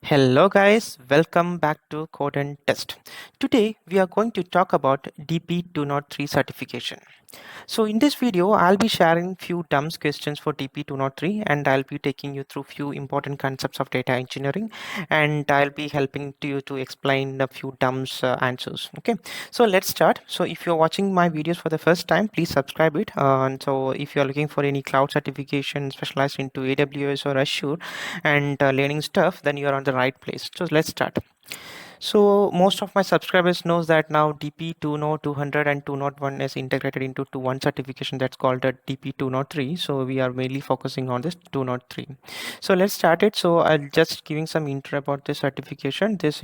Hello guys, welcome back to Code and Test. Today we are going to talk about DP-203 certification. So in this video, I'll be sharing few dumb questions for DP-203 and I'll be taking you through few important concepts of data engineering and I'll be helping you to explain a few dumb answers. Okay, so let's start. So if you're watching my videos for the first time, please subscribe it. And so if you're looking for any cloud certification specialized into AWS or Azure and learning stuff, then you're on the right place. So let's start. So most of my subscribers knows that now DP 200 and 201 is integrated into one certification that's called the DP 203. So we are mainly focusing on this 203. So let's start it. So I'll just giving some intro about this certification. This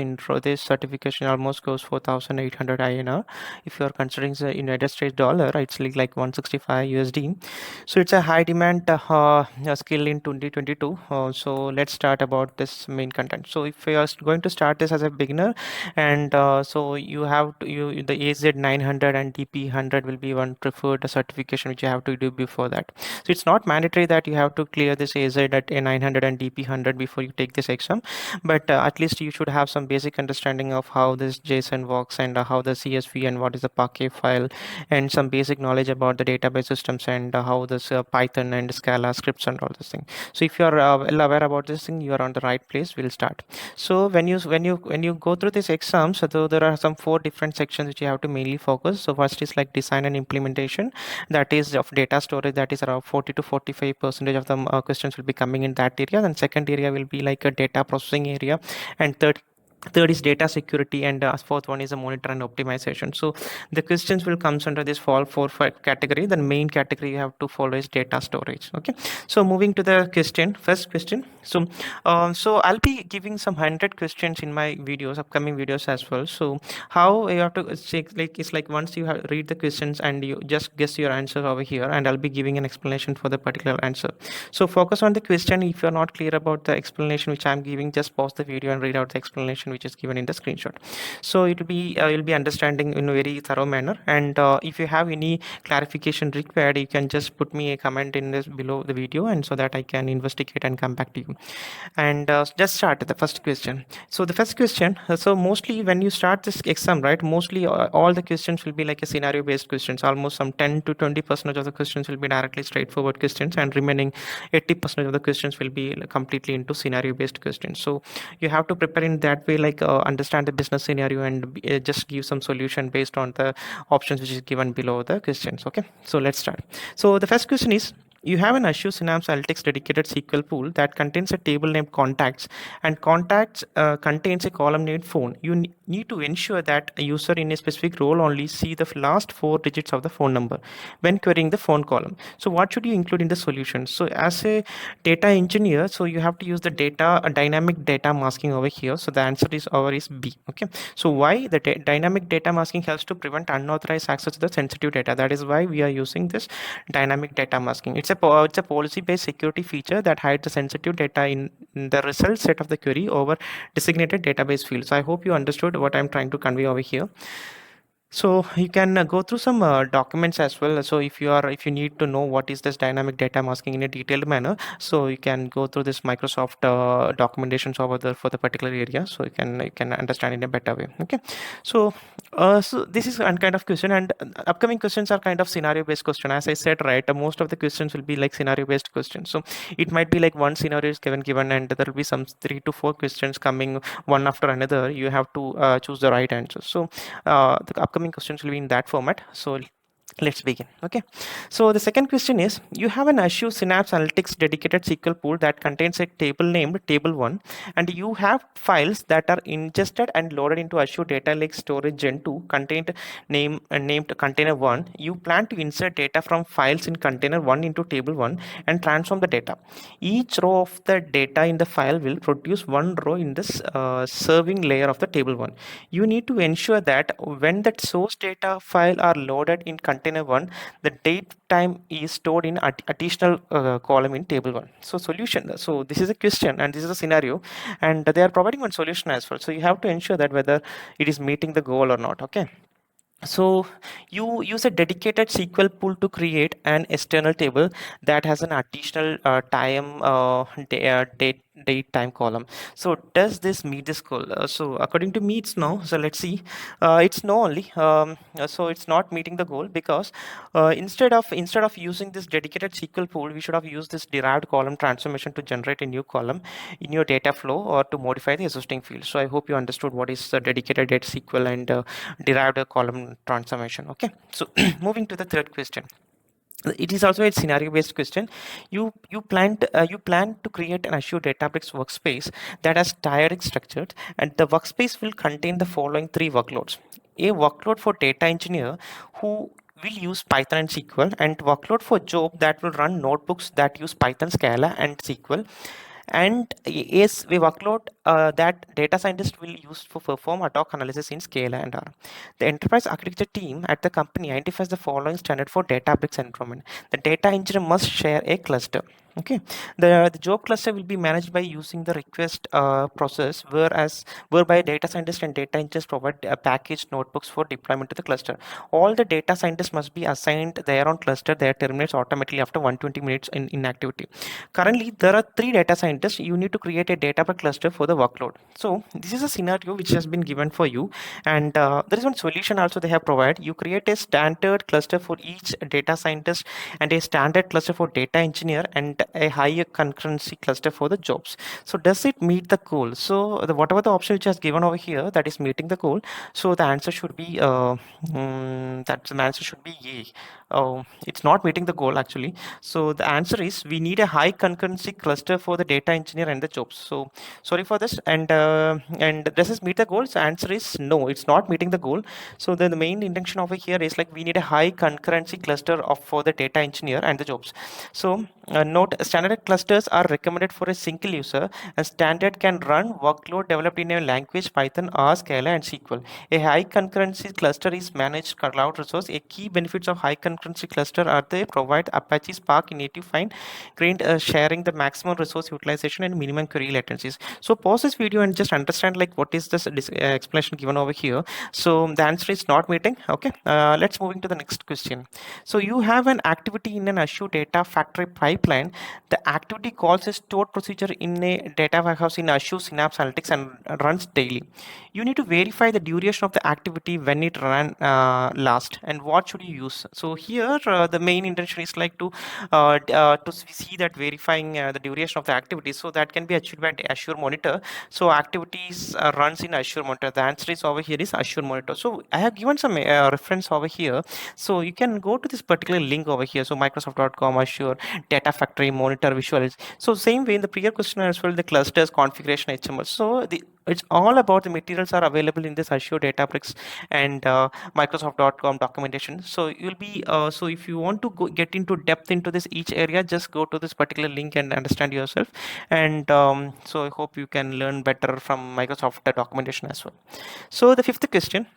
certification almost goes 4,800 INR. If you are considering the United States dollar, it's like 165 USD. So it's a high demand skill in 2022. So let's start about this main content. So if you are going to start this as a beginner, and so you have to the AZ 900 and DP 100 will be one preferred certification which you have to do before that. So it's not mandatory that you have to clear this AZ at a 900 and DP 100 before you take this exam, but at least you should have some basic understanding of how this JSON works and how the CSV and what is the Parquet file, and some basic knowledge about the database systems and how this Python and Scala scripts and all this thing. So if you are well aware about this thing, you are on the right place. We'll start. So when you go through this exam, so there are some 4 different sections which you have to mainly focus. So first is like design and implementation, that is of data storage, that is around 40 to 45% of the questions will be coming in that area. And second area will be like a data processing area, and third is data security, and fourth one is a monitor and optimization. So the questions will comes under this four category. The main category you have to follow is data storage. Okay, so moving to the first question. So I'll be giving some 100 questions in my upcoming videos as well. So how you have to check, like it's like once you read the questions and you just guess your answer over here, and I'll be giving an explanation for the particular answer. So focus on the question. If you're not clear about the explanation which I'm giving, just pause the video and read out the explanation which is given in the screenshot. So it will be you'll be understanding in a very thorough manner. And if you have any clarification required, you can just put me a comment in this below the video, and so that I can investigate and come back to you. And just start the first question. So the first question, so mostly when you start this exam, right, mostly all the questions will be like a scenario based questions. Almost some 10 to 20% of the questions will be directly straightforward questions, and remaining 80% of the questions will be completely into scenario based questions. So you have to prepare in that way, like understand the business scenario and just give some solution based on the options which is given below the questions. Okay, so let's start. So the first question is, you have an Azure Synapse Analytics dedicated SQL pool that contains a table named contacts, and contacts contains a column named phone. You need to ensure that a user in a specific role only see the last 4 digits of the phone number when querying the phone column. So what should you include in the solution? So as a data engineer, so you have to use the dynamic data masking over here. So the answer is B. Okay, so why the dynamic data masking helps to prevent unauthorized access to the sensitive data. That is why we are using this dynamic data masking. It's a policy-based security feature that hides the sensitive data in the result set of the query over designated database fields. So I hope you understood what I'm trying to convey over here. So you can go through some documents as well. So if you need to know what is this dynamic data masking in a detailed manner, so you can go through this Microsoft documentations over there for the particular area, so you can understand in a better way. Okay, so so this is one kind of question, and upcoming questions are kind of scenario based question. As I said, right, most of the questions will be like scenario based questions. So it might be like one scenario is given and there will be some 3 to 4 questions coming one after another. You have to choose the right answer. So the upcoming questions will be in that format. So let's begin. Okay, so the second question is, you have an Azure Synapse Analytics dedicated SQL pool that contains a table named table1, and you have files that are ingested and loaded into Azure Data Lake Storage Gen 2 named container 1. You plan to insert data from files in container 1 into table 1 and transform the data. Each row of the data in the file will produce one row in this serving layer of the table 1. You need to ensure that when that source data file are loaded in container container 1, the date time is stored in additional column in table 1. So solution, so this is a question and this is a scenario, and they are providing one solution as well. So you have to ensure that whether it is meeting the goal or not. Okay. So you use a dedicated SQL pool to create an external table that has an additional date time column. So does this meet this goal? So according to me, it's no. So let's see. It's no only. So it's not meeting the goal because instead of using this dedicated SQL pool, we should have used this derived column transformation to generate a new column in your data flow or to modify the existing field. So I hope you understood what is the dedicated data SQL and derived column transformation. Okay, so moving to the third question. It is also a scenario based question. You plan to create an Azure Databricks workspace that has tiering structures, and the workspace will contain the following three workloads: a workload for data engineer who will use Python and SQL, and workload for job that will run notebooks that use Python, Scala, and SQL, and is a workload that data scientists will use to perform ad hoc analysis in Scala and R. The enterprise architecture team at the company identifies the following standard for Databricks environment. The data engineer must share a cluster. Okay, the job cluster will be managed by using the request process, whereby data scientists and data engineers provide packaged notebooks for deployment to the cluster. All the data scientists must be assigned their own cluster that terminates automatically after 120 minutes in inactivity. Currently, there are 3 data scientists. You need to create a Databricks cluster for the workload. So this is a scenario which has been given for you, and there is one solution also they have provided. You create a standard cluster for each data scientist and a standard cluster for data engineer and a higher concurrency cluster for the jobs. So does it meet the goal? So whatever the option which has given over here, that is meeting the goal. So the answer should be yay. It's not meeting the goal actually. So the answer is we need a high concurrency cluster for the data engineer and the jobs. So sorry for this. And does this meet the goals? The answer is no, it's not meeting the goal. So the main intention over here is like we need a high concurrency cluster for the data engineer and the jobs. So note, standard clusters are recommended for a single user. A standard can run workload developed in a language Python, R, Scala, and SQL. A high concurrency cluster is managed cloud resource. A key benefits of high concurrency cluster are they provide Apache Spark native fine grained sharing, the maximum resource utilization, and minimum query latencies. So pause this video and just understand like what is this explanation given over here. So the answer is not meeting. Okay, let's moving to the next question. So you have an activity in an Azure data factory pipeline. The activity calls a stored procedure in a data warehouse in Azure Synapse Analytics and runs daily. You need to verify the duration of the activity, when it ran last, and what should you use. So here the main intention is like to see that verifying the duration of the activity, so that can be achieved by Azure Monitor. So activities runs in Azure Monitor. The answer is over here is Azure Monitor. So I have given some reference over here, so you can go to this particular link over here. So Microsoft.com Azure Data Factory Monitor Visuals. So same way in the previous question as well, the clusters configuration HTML. So it's all about the materials are available in this Azure Databricks and Microsoft.com documentation. So you'll be so if you want to get into depth into this each area, just go to this particular link and understand yourself. And so I hope you can learn better from Microsoft documentation as well. So the fifth question.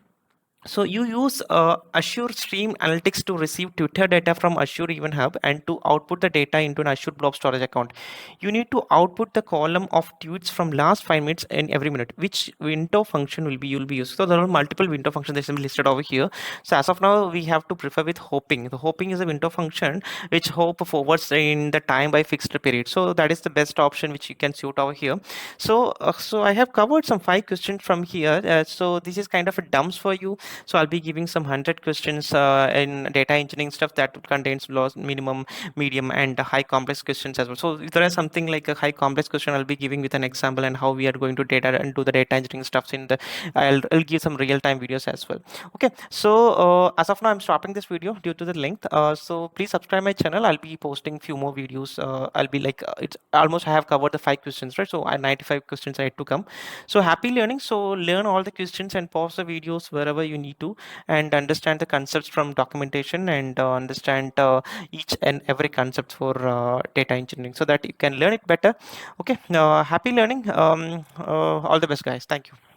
So you use Azure Stream Analytics to receive Twitter data from Azure Event Hub and to output the data into an Azure Blob Storage account. You need to output the column of tweets from last 5 minutes in every minute. Which window function you'll be using? So there are multiple window functions that are listed over here. So as of now, we have to prefer with hoping. The hoping is a window function which hope forwards in the time by fixed period. So that is the best option which you can suit over here. So I have covered some 5 questions from here. So this is kind of a dumps for you. So I'll be giving some 100 questions in data engineering stuff that contains low, minimum, medium, and high complex questions as well. So if there is something like a high complex question, I'll be giving with an example and how we are going to data and do the data engineering stuffs in the. I'll give some real time videos as well. Okay. So as of now, I'm stopping this video due to the length. So please subscribe my channel. I'll be posting few more videos. I'll be like it's almost I have covered the 5 questions, right? So I 95 questions I had to come. So happy learning. So learn all the questions and pause the videos wherever you need to, and understand the concepts from documentation, and understand each and every concept for data engineering, so that you can learn it better. Okay, happy learning. All the best, guys. Thank you.